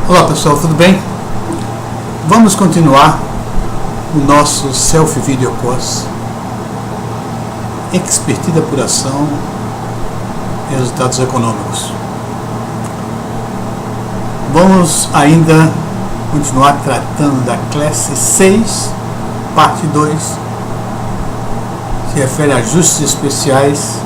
Olá pessoal, tudo bem? Vamos continuar o nosso Self Video Course Expertise de Apuração e Resultados Econômicos. Vamos ainda continuar tratando da classe 6, parte 2, se refere a ajustes especiais.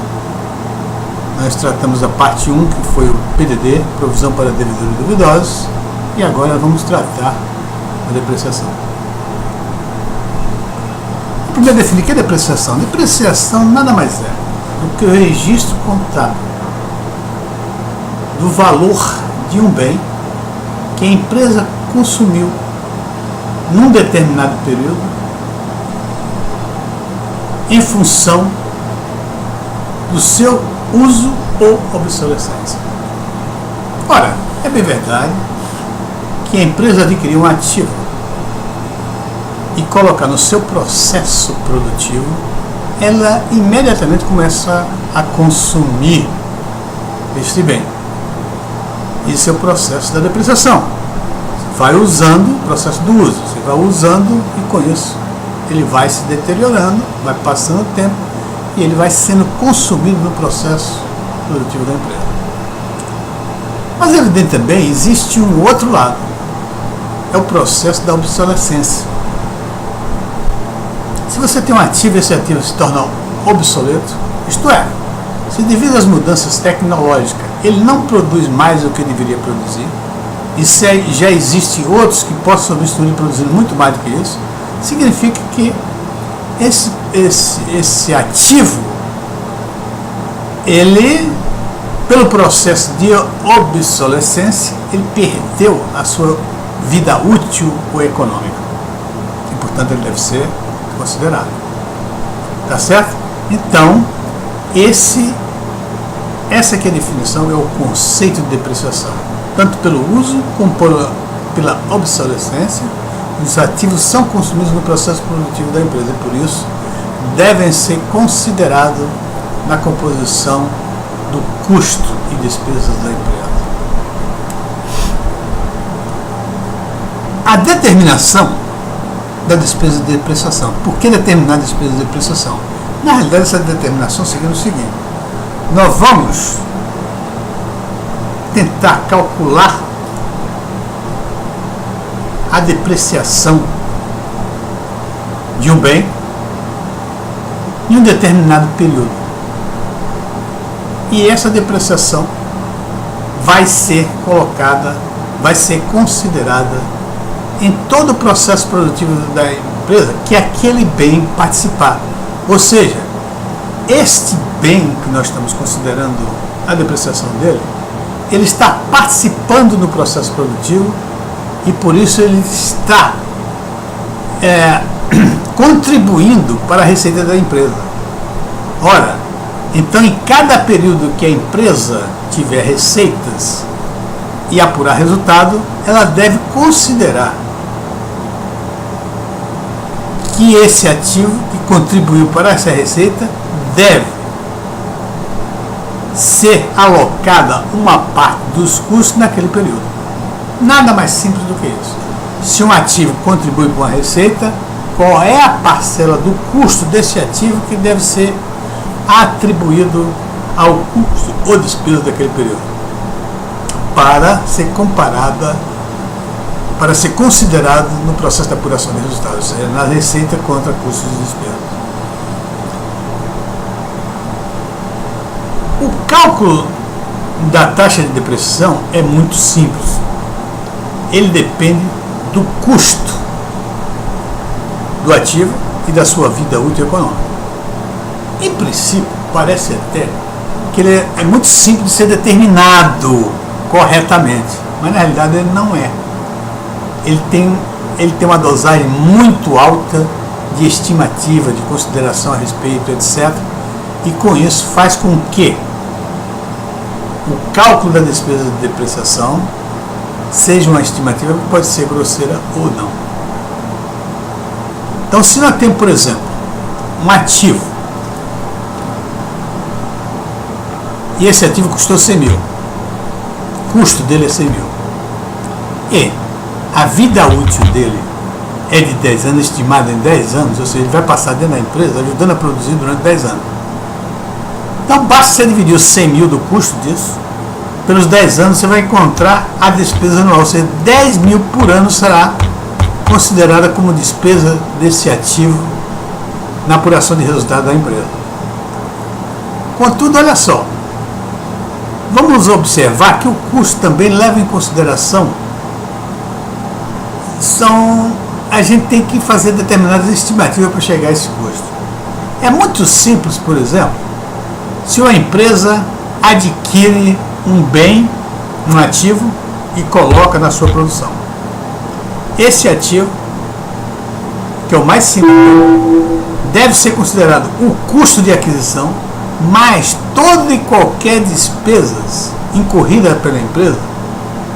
Nós tratamos a parte 1, que foi o PDD, provisão para devedores duvidosos, e agora vamos tratar a depreciação. Primeiro definir o que é depreciação. Depreciação nada mais é do que o registro contábil do valor de um bem que a empresa consumiu num determinado período em função do seu uso ou obsolescência. Ora, é bem verdade que a empresa adquirir um ativo e colocar no seu processo produtivo, ela imediatamente começa a consumir este bem. Esse é o processo da depreciação. Você vai usando o processo do uso, você vai usando e com isso ele vai se deteriorando, vai passando o tempo e ele vai sendo consumido no processo produtivo da empresa. Mas evidente também existe um outro lado, é o processo da obsolescência. Se você tem um ativo e esse ativo se torna obsoleto, isto é, se devido às mudanças tecnológicas ele não produz mais o que deveria produzir, e se já existem outros que possam substituir produzindo muito mais do que isso, significa que esse ativo, ele, pelo processo de obsolescência, ele perdeu a sua vida útil ou econômica. E, portanto, ele deve ser considerado. Tá certo? Então, essa aqui é a definição, é o conceito de depreciação. Tanto pelo uso como pela obsolescência, os ativos são consumidos no processo produtivo da empresa e, por isso, devem ser considerados na composição do custo e despesas da empresa. A determinação da despesa de depreciação. Por que determinar a despesa de depreciação? Na realidade, essa determinação seria o seguinte: nós vamos tentar calcular a depreciação de um bem em um determinado período. E essa depreciação vai ser colocada, vai ser considerada em todo o processo produtivo da empresa que aquele bem participar. Ou seja, este bem que nós estamos considerando a depreciação dele, ele está participando no processo produtivo e por isso ele está contribuindo para a receita da empresa. Ora, então em cada período que a empresa tiver receitas e apurar resultado, ela deve considerar que esse ativo que contribuiu para essa receita deve ser alocada uma parte dos custos naquele período. Nada mais simples do que isso. Se um ativo contribui com a receita, qual é a parcela do custo desse ativo que deve ser atribuído ao custo ou despesa daquele período, para ser comparada, para ser considerado no processo de apuração de resultados, ou seja, na receita contra custos e despesas. O cálculo da taxa de depreciação é muito simples. Ele depende do custo do ativo e da sua vida útil econômica. Em princípio, parece até que ele é muito simples de ser determinado corretamente, mas na realidade ele não é. Ele tem uma dosagem muito alta de estimativa, de consideração a respeito, etc. E com isso faz com que o cálculo da despesa de depreciação seja uma estimativa que pode ser grosseira ou não. Então, se nós temos, por exemplo, um ativo e esse ativo custou 100 mil, o custo dele é 100 mil, e a vida útil dele é de 10 anos, estimada em 10 anos, ou seja, ele vai passar dentro da empresa ajudando a produzir durante 10 anos. Então basta você dividir os 100 mil do custo disso, pelos 10 anos você vai encontrar a despesa anual, ou seja, 10 mil por ano será considerada como despesa desse ativo na apuração de resultado da empresa. Contudo, olha só, vamos observar que o custo também leva em consideração, a gente tem que fazer determinadas estimativas para chegar a esse custo. É muito simples, por exemplo, se uma empresa adquire um bem, um ativo e coloca na sua produção. Esse ativo, que é o mais simples, deve ser considerado o custo de aquisição, mais toda e qualquer despesas incorrida pela empresa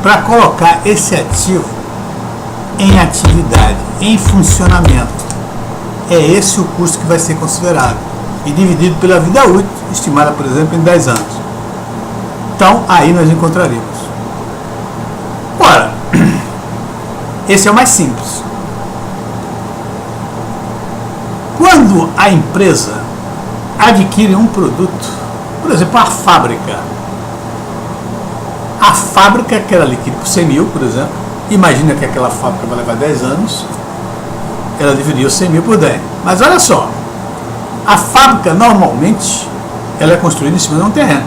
para colocar esse ativo em atividade, em funcionamento. É esse o custo que vai ser considerado e dividido pela vida útil, estimada, por exemplo, em 10 anos. Então, aí nós encontraríamos. Ora, esse é o mais simples. Quando a empresa adquire um produto, por exemplo, a fábrica que ela adquire por 100 mil, por exemplo, imagina que aquela fábrica vai levar 10 anos, ela dividiu 100 mil por 10. Mas olha só, a fábrica normalmente ela é construída em cima de um terreno.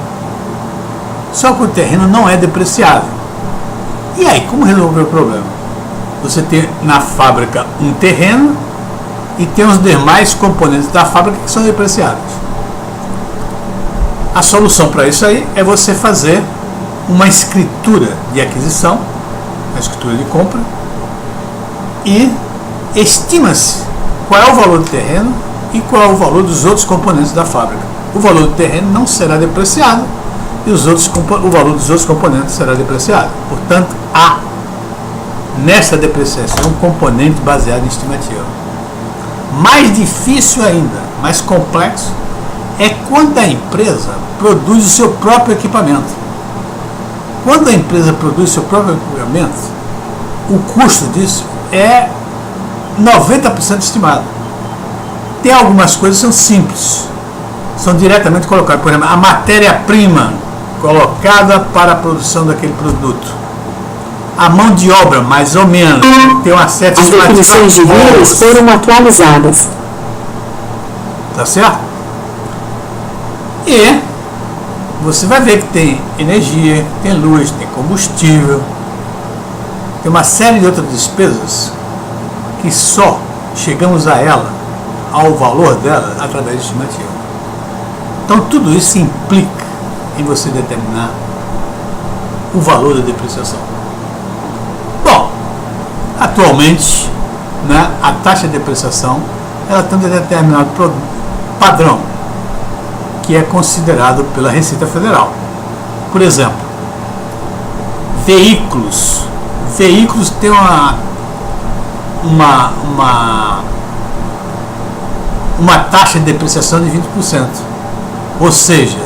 Só que o terreno não é depreciável. E aí, como resolver o problema? Você tem na fábrica um terreno e tem os demais componentes da fábrica que são depreciados. A solução para isso aí é você fazer uma escritura de aquisição, uma escritura de compra, e estima-se qual é o valor do terreno e qual é o valor dos outros componentes da fábrica. O valor do terreno não será depreciado e o valor dos outros componentes será depreciado. Portanto, há nessa depreciação um componente baseado em estimativa. Mais difícil ainda, mais complexo, é quando a empresa produz o seu próprio equipamento. Quando a empresa produz o seu próprio equipamento, o custo disso é 90% estimado. Tem algumas coisas que são simples, são diretamente colocadas. Por exemplo, a matéria-prima colocada para a produção daquele produto. A mão de obra, mais ou menos, tem uma certa estimativa. As definições de vias foram atualizadas. Tá certo? E você vai ver que tem energia, tem luz, tem combustível, tem uma série de outras despesas que só chegamos a ela, ao valor dela, através de estimativa. Então tudo isso implica em você determinar o valor da depreciação. Bom, atualmente, né, a taxa de depreciação ela tem um determinado padrão que é considerado pela Receita Federal. Por exemplo, veículos têm uma taxa de depreciação de 20%. Ou seja,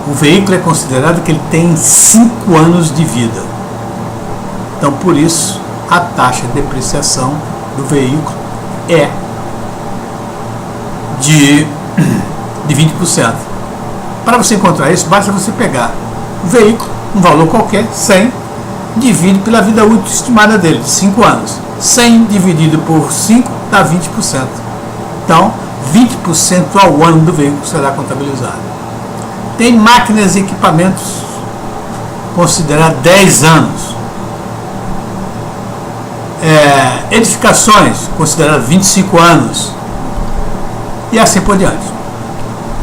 o veículo é considerado que ele tem 5 anos de vida. Então, por isso, a taxa de depreciação do veículo é de 20%. Para você encontrar isso, basta você pegar o veículo, um valor qualquer, 100, divide pela vida útil estimada dele, de 5 anos. 100 dividido por 5 dá 20%. Então, 20% ao ano do veículo será contabilizado. Tem máquinas e equipamentos considerados 10 anos. Edificações consideradas 25 anos. E assim por diante.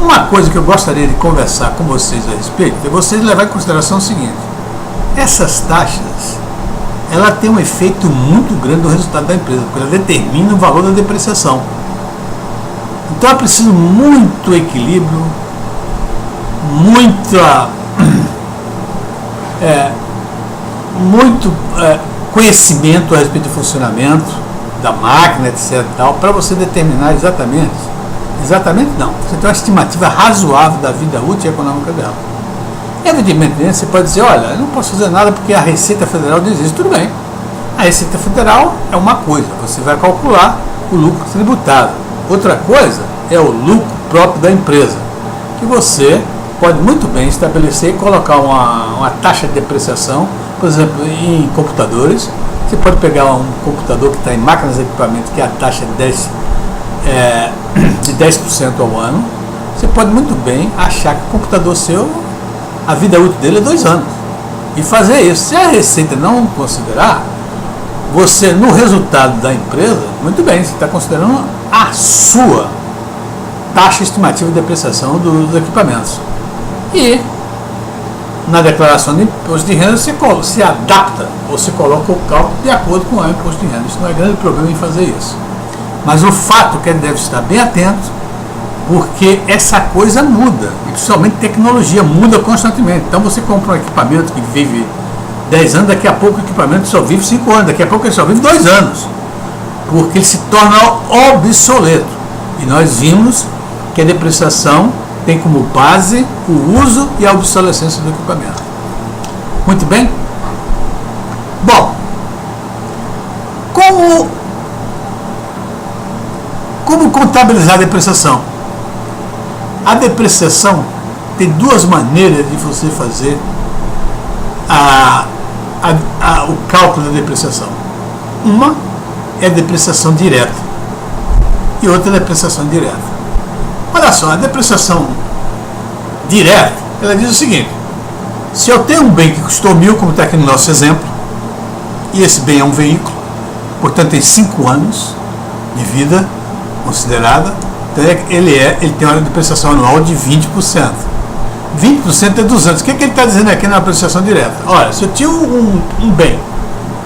Uma coisa que eu gostaria de conversar com vocês a respeito é vocês levar em consideração o seguinte: essas taxas ela tem um efeito muito grande no resultado da empresa, porque ela determina o valor da depreciação. Então é preciso muito equilíbrio, muito conhecimento a respeito do funcionamento da máquina, etc. para você determinar exatamente não, você tem uma estimativa razoável da vida útil e econômica dela. Evidentemente, você pode dizer, olha, eu não posso fazer nada porque a Receita Federal diz isso. Tudo bem, A Receita Federal é uma coisa, você vai calcular o lucro tributado. Outra coisa é o lucro próprio da empresa, que você pode muito bem estabelecer e colocar uma taxa de depreciação, por exemplo, em computadores. Você pode pegar um computador que está em máquinas e equipamentos, que a taxa é de 10% ao ano. Você pode muito bem achar que o computador seu, a vida útil dele é 2 anos. E fazer isso. Se a Receita não considerar, você, no resultado da empresa, muito bem, você está considerando a sua taxa estimativa de depreciação dos equipamentos. E na declaração de imposto de renda se adapta ou se coloca o cálculo de acordo com o imposto de renda. Isso não é grande problema em fazer isso. Mas o fato é que ele deve estar bem atento, porque essa coisa muda, e principalmente tecnologia muda constantemente. Então você compra um equipamento que vive 10 anos, daqui a pouco o equipamento só vive 5 anos, daqui a pouco ele só vive 2 anos, porque ele se torna obsoleto. E nós vimos que a depreciação tem como base o uso e a obsolescência do equipamento. Muito bem? Bom, como contabilizar a depreciação? A depreciação tem 2 maneiras de você fazer o cálculo da depreciação. Uma é a depreciação direta e outra é a depreciação indireta. Olha só, a depreciação direta, ela diz o seguinte: se eu tenho um bem que custou 1.000, como está aqui no nosso exemplo, e esse bem é um veículo, portanto tem 5 anos de vida considerada, então ele tem uma depreciação anual de 20%. 20% é 200. O que ele está dizendo aqui na depreciação direta? Olha, se eu tinha um bem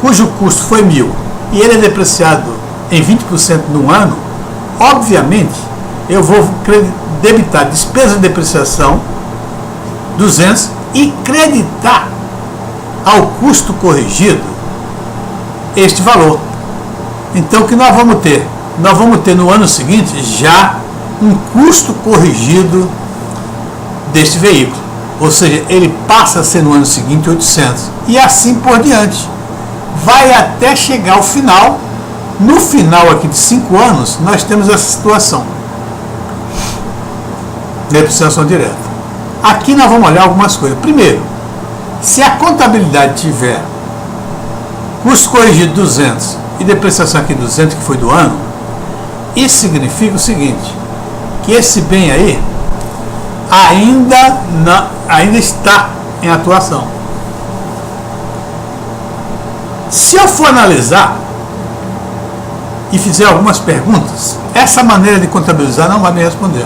cujo custo foi 1.000 e ele é depreciado em 20% num ano, obviamente eu vou debitar despesa de depreciação 200 e creditar ao custo corrigido este valor. Então o que nós vamos ter? Nós vamos ter no ano seguinte já um custo corrigido deste veículo, ou seja, ele passa a ser no ano seguinte 800 e assim por diante, vai até chegar ao final. No final aqui de 5 anos nós temos essa situação, depreciação direta. Aqui nós vamos olhar algumas coisas. Primeiro, se a contabilidade tiver custo corrigido 200 e depreciação aqui 200, que foi do ano, isso significa o seguinte, que esse bem aí ainda está em atuação. Se eu for analisar e fizer algumas perguntas, essa maneira de contabilizar não vai me responder.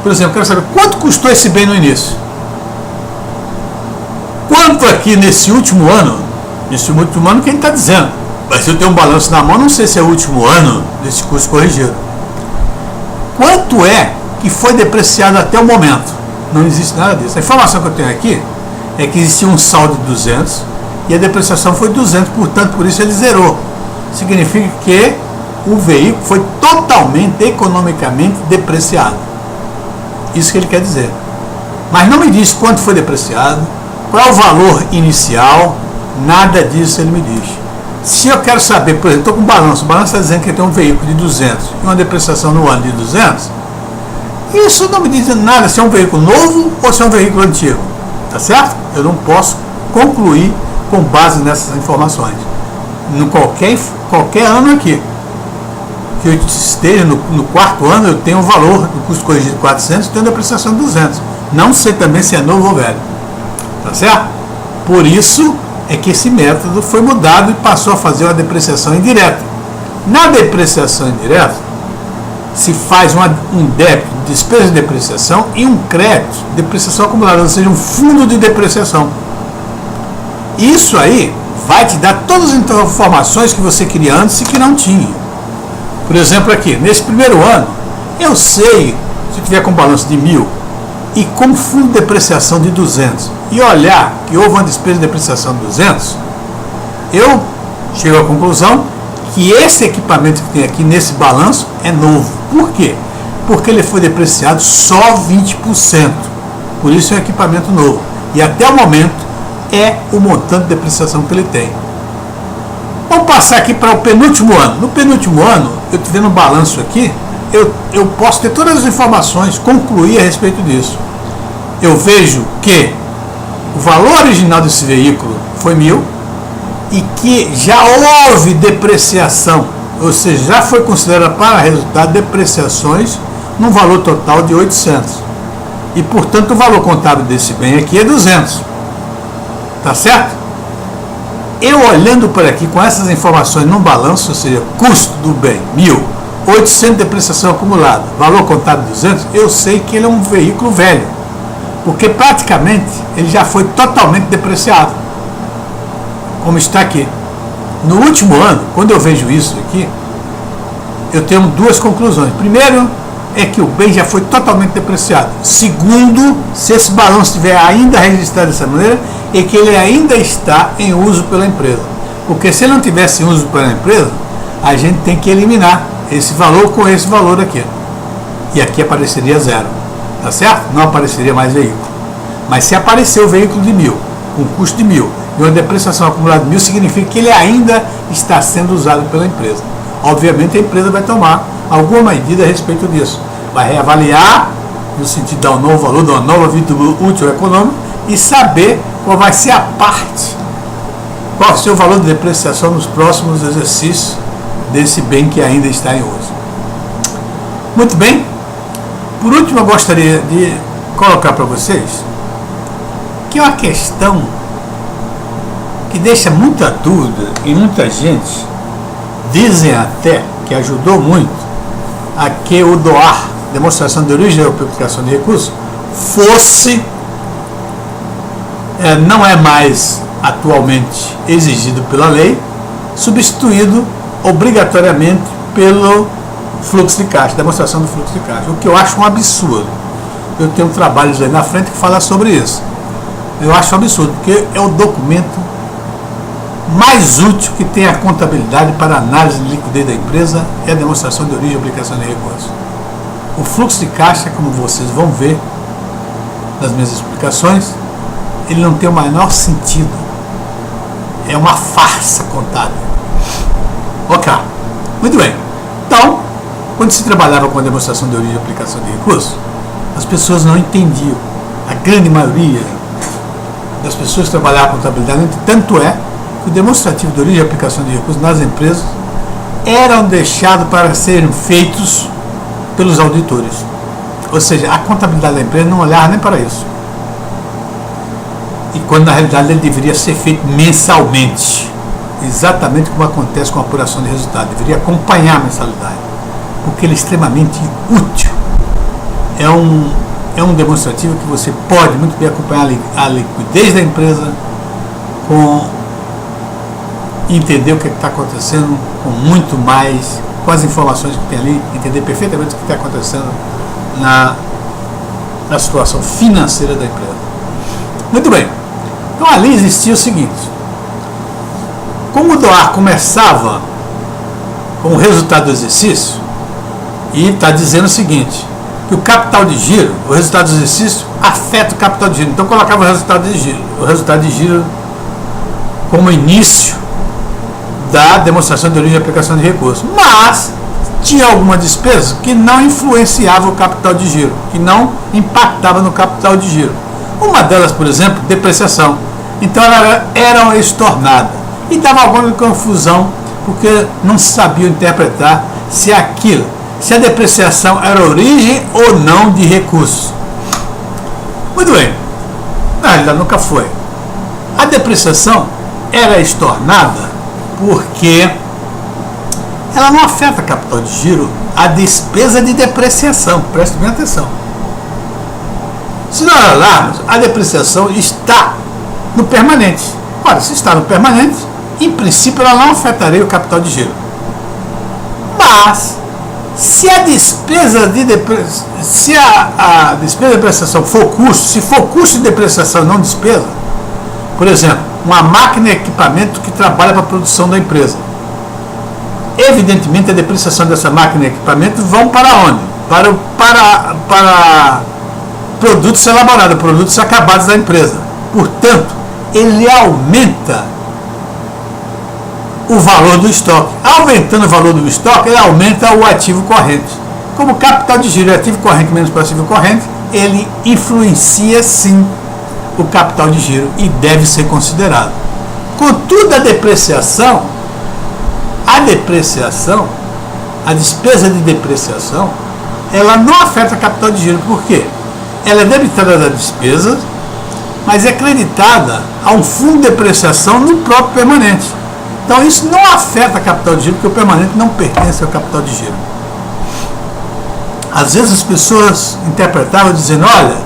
Por exemplo, eu quero saber quanto custou esse bem no início. Quanto aqui nesse último ano que a gente está dizendo. Mas se eu tenho um balanço na mão, não sei se é o último ano desse custo corrigido. Quanto é que foi depreciado até o momento? Não existe nada disso. A informação que eu tenho aqui é que existia um saldo de 200 e a depreciação foi 200, portanto, por isso ele zerou. Significa que o veículo foi totalmente economicamente depreciado. Isso que ele quer dizer. Mas não me diz quanto foi depreciado, qual é o valor inicial, nada disso ele me diz. Se eu quero saber, por exemplo, estou com o balanço está dizendo que tem um veículo de 200 e uma depreciação no ano de 200, isso não me diz nada se é um veículo novo ou se é um veículo antigo, tá certo? Eu não posso concluir com base nessas informações. No qualquer ano aqui, que eu esteja no 4º ano, eu tenho o valor do custo corrigido de 400 e tenho a depreciação de 200. Não sei também se é novo ou velho, tá certo? Por isso é que esse método foi mudado e passou a fazer uma depreciação indireta. Na depreciação indireta, se faz um débito de despesa de depreciação e um crédito de depreciação acumulada, ou seja, um fundo de depreciação. Isso aí vai te dar todas as informações que você queria antes e que não tinha. Por exemplo, aqui, nesse primeiro ano, eu sei, se eu tiver com balanço de 1.000 e com fundo de depreciação de 200 e olhar que houve uma despesa de depreciação de 200, eu chego à conclusão que esse equipamento que tem aqui nesse balanço é novo. Por quê? Porque ele foi depreciado só 20%. Por isso é um equipamento novo. E até o momento é o montante de depreciação que ele tem. Vamos passar aqui para o penúltimo ano. No penúltimo ano, eu estou vendo um balanço aqui, eu posso ter todas as informações, concluir a respeito disso. Eu vejo que o valor original desse veículo foi 1.000 e que já houve depreciação, ou seja, já foi considerado para resultado depreciações num valor total de 800. E, portanto, o valor contábil desse bem aqui é 200. Tá certo? Eu olhando por aqui com essas informações no balanço, ou seja, custo do bem 1.000, 800 de depreciação acumulada, valor contábil 200, eu sei que ele é um veículo velho, porque praticamente ele já foi totalmente depreciado, como está aqui. No último ano, quando eu vejo isso aqui, eu tenho duas conclusões. Primeiro, é que o bem já foi totalmente depreciado. Segundo, se esse balanço estiver ainda registrado dessa maneira, é que ele ainda está em uso pela empresa. Porque se ele não tivesse em uso pela empresa, a gente tem que eliminar esse valor com esse valor aqui. E aqui apareceria 0. Tá certo? Não apareceria mais veículo. Mas se aparecer o veículo de 1.000, com custo de 1.000, e uma depreciação acumulada de 1.000, significa que ele ainda está sendo usado pela empresa. Obviamente a empresa vai tomar alguma medida a respeito disso. Vai reavaliar, no sentido de dar um novo valor, dar uma nova vida útil econômica e saber qual vai ser a parte, qual vai ser o valor de depreciação nos próximos exercícios desse bem que ainda está em uso. Muito bem. Por último, eu gostaria de colocar para vocês que é uma questão que deixa muita dúvida e muita gente dizem até que ajudou muito a que o DOAR, demonstração de origem e aplicação de recursos, fosse, não é mais atualmente exigido pela lei, substituído obrigatoriamente pelo fluxo de caixa, demonstração do fluxo de caixa, o que eu acho um absurdo. Eu tenho trabalhos aí na frente que falam sobre isso. Eu acho um absurdo, porque é o documento mais útil que tem a contabilidade para análise de liquidez da empresa, é a demonstração de origem e aplicação de recursos. O fluxo de caixa, como vocês vão ver nas minhas explicações, ele não tem o menor sentido. É uma farsa contábil. Ok, muito bem. Então, quando se trabalhava com a demonstração de origem e aplicação de recursos, as pessoas não entendiam. A grande maioria das pessoas que trabalhavam com contabilidade, tanto é que o demonstrativo de origem e aplicação de recursos nas empresas eram deixados para serem feitos pelos auditores. Ou seja, a contabilidade da empresa não olhava nem para isso. E quando na realidade ele deveria ser feito mensalmente, exatamente como acontece com a apuração de resultado, deveria acompanhar a mensalidade, porque ele é extremamente útil. É um demonstrativo que você pode muito bem acompanhar a liquidez da empresa, entender o que está acontecendo com muito mais, com as informações que tem ali, entender perfeitamente o que está acontecendo na situação financeira da empresa. Muito bem. Então ali existia o seguinte: como o DOAR começava com o resultado do exercício, e está dizendo o seguinte, que o capital de giro, o resultado do exercício, afeta o capital de giro. Então colocava o resultado de giro como início da demonstração de origem e aplicação de recursos. Mas tinha alguma despesa que não influenciava o capital de giro, que não impactava no capital de giro. Uma delas, por exemplo, depreciação. Então ela era estornada e dava alguma confusão, porque não sabiam interpretar se a depreciação era origem ou não de recursos. Muito bem, na realidade nunca foi. A depreciação era estornada porque ela não afeta capital de giro, a despesa de depreciação. Preste bem atenção. Se nós olharmos, a depreciação está no permanente. Ora, se está no permanente, em princípio ela não afetaria o capital de giro. Mas se a despesa de depreciação for custo, se for custo de depreciação não despesa, por exemplo, uma máquina e equipamento que trabalha para a produção da empresa, evidentemente a depreciação dessa máquina e equipamento vão para onde? Para produtos elaborados, produtos acabados da empresa. Portanto, ele aumenta o valor do estoque. Aumentando o valor do estoque, ele aumenta o ativo corrente. Como capital de giro é ativo corrente menos passivo corrente, ele influencia sim o capital de giro e deve ser considerado. Contudo, a despesa de depreciação, ela não afeta capital de giro. Por quê? Ela é debitada da despesa, mas é creditada a um fundo de depreciação no próprio permanente. Então isso não afeta capital de giro, porque o permanente não pertence ao capital de giro. Às vezes as pessoas interpretavam dizendo, olha,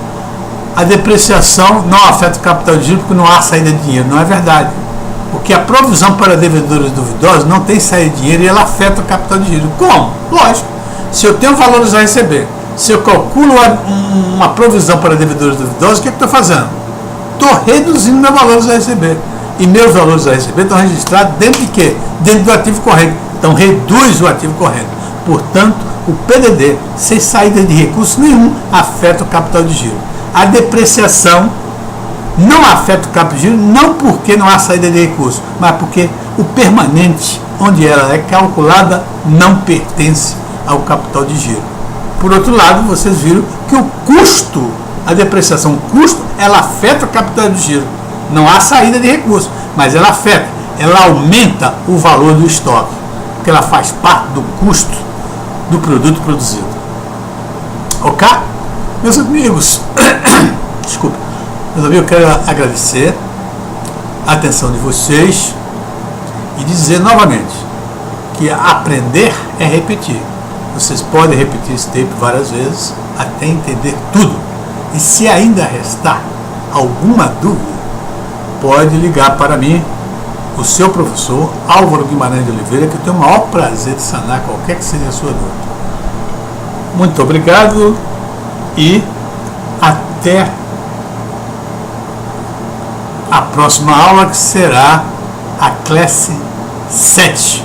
a depreciação não afeta o capital de giro porque não há saída de dinheiro. Não é verdade. Porque a provisão para devedores duvidosos não tem saída de dinheiro e ela afeta o capital de giro. Como? Lógico. Se eu tenho valores a receber, se eu calculo uma provisão para devedores duvidosos, o que eu estou fazendo? Estou reduzindo meus valores a receber. E meus valores a receber estão registrados dentro de quê? Dentro do ativo corrente. Então reduz o ativo corrente. Portanto, o PDD, sem saída de recurso nenhum, afeta o capital de giro. A depreciação não afeta o capital de giro, não porque não há saída de recurso, mas porque o permanente, onde ela é calculada, não pertence ao capital de giro. Por outro lado, vocês viram que o custo, a depreciação, o custo, ela afeta o capital de giro. Não há saída de recurso, mas ela afeta, ela aumenta o valor do estoque, porque ela faz parte do custo do produto produzido. Ok? Meus amigos, desculpa, meus amigos, eu quero agradecer a atenção de vocês e dizer novamente que aprender é repetir. Vocês podem repetir esse tape várias vezes até entender tudo. E se ainda restar alguma dúvida, pode ligar para mim, o seu professor Álvaro Guimarães de Oliveira, que eu tenho o maior prazer de sanar qualquer que seja a sua dúvida. Muito obrigado e até a próxima aula, que será a classe 7.